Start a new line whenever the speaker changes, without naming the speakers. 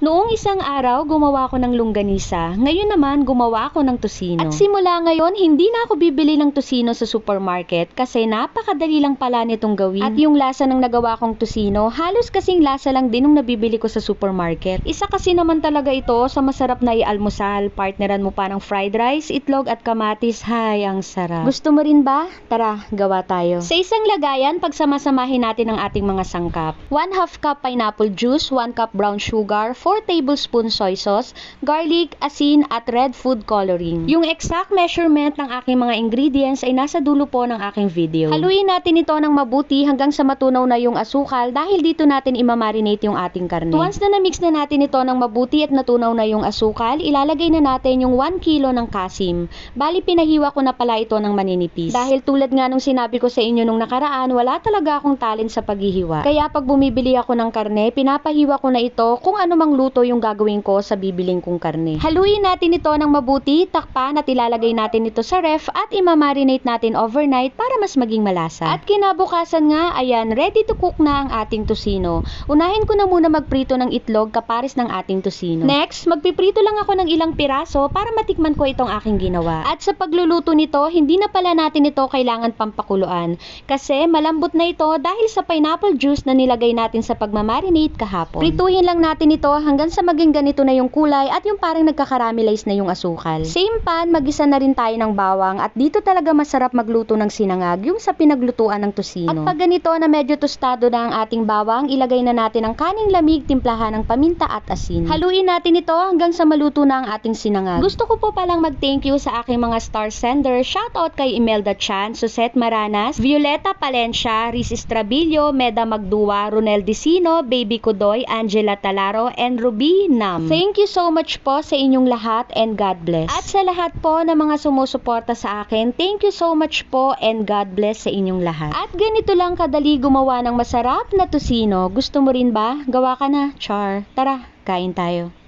Noong isang araw, gumawa ko ng longganisa. Ngayon naman, gumawa ako ng tosino. At simula ngayon, hindi na ako bibili ng tosino sa supermarket kasi napakadali lang pala nitong gawin. At yung lasa ng nagawa kong tosino, halos kasing lasa lang din ng nabibili ko sa supermarket. Isa kasi naman talaga ito sa masarap na ialmusal. Partneran mo pa ng fried rice, itlog at kamatis. Hay, ang sarap. Gusto mo rin ba? Tara, gawa tayo. Sa isang lagayan, pagsamasamahin natin ang ating mga sangkap. 1/2 cup pineapple juice, 1 cup brown sugar, 4 tablespoon soy sauce, garlic, asin at red food coloring. Yung exact measurement ng aking mga ingredients ay nasa dulo po ng aking video. Haluin natin ito ng mabuti hanggang sa matunaw na yung asukal dahil dito natin imamarinate yung ating karne. Once na na-mix na natin ito ng mabuti at natunaw na yung asukal, ilalagay na natin yung 1 kilo ng kasim. Bali pinahiwa ko na pala ito ng maninipis. Dahil tulad nga nung sinabi ko sa inyo nung nakaraan, wala talaga akong talent sa paghihiwa. Kaya pag bumibili ako ng karne, pinapahiwa ko na ito kung ano mang luto yung gagawin ko sa bibiling kong karne. Haluin natin ito ng mabuti, takpan at ilalagay natin ito sa ref at imamarinate natin overnight para mas maging malasa. At kinabukasan nga, ayan, ready to cook na ang ating tosino. Unahin ko na muna magprito ng itlog kapares ng ating tosino. Next, magpiprito lang ako ng ilang piraso para matikman ko itong aking ginawa. At sa pagluluto nito, hindi na pala natin ito kailangan pampakuluan kasi malambot na ito dahil sa pineapple juice na nilagay natin sa pagmamarinate kahapon. Prituhin lang natin ito hanggang sa maging ganito na yung kulay at yung parang nagkakaramelize na yung asukal. Same pan, magisa na rin tayo ng bawang at dito talaga masarap magluto ng sinangag, yung sa pinaglutuan ng tosino. At pag ganito na medyo tostado na ang ating bawang, ilagay na natin ang kaning lamig, timplahan ng paminta at asin. Haluin natin ito hanggang sa maluto na ang ating sinangag. Gusto ko po palang mag-thank you sa aking mga star sender. Shoutout kay Imelda Chan, Susette Maranas, Violeta Palencia, Riz Estrabillo, Meda Magdua, Ronel Dicino, Baby Kudoy, Angela Talaro, and Ruby Nam. Thank you so much po sa inyong lahat and God bless. At sa lahat po na mga sumusuporta sa akin, thank you so much po and God bless sa inyong lahat. At ganito lang kadali gumawa ng masarap na tosino. Gusto mo rin ba? Gawa ka na, char. Tara, kain tayo.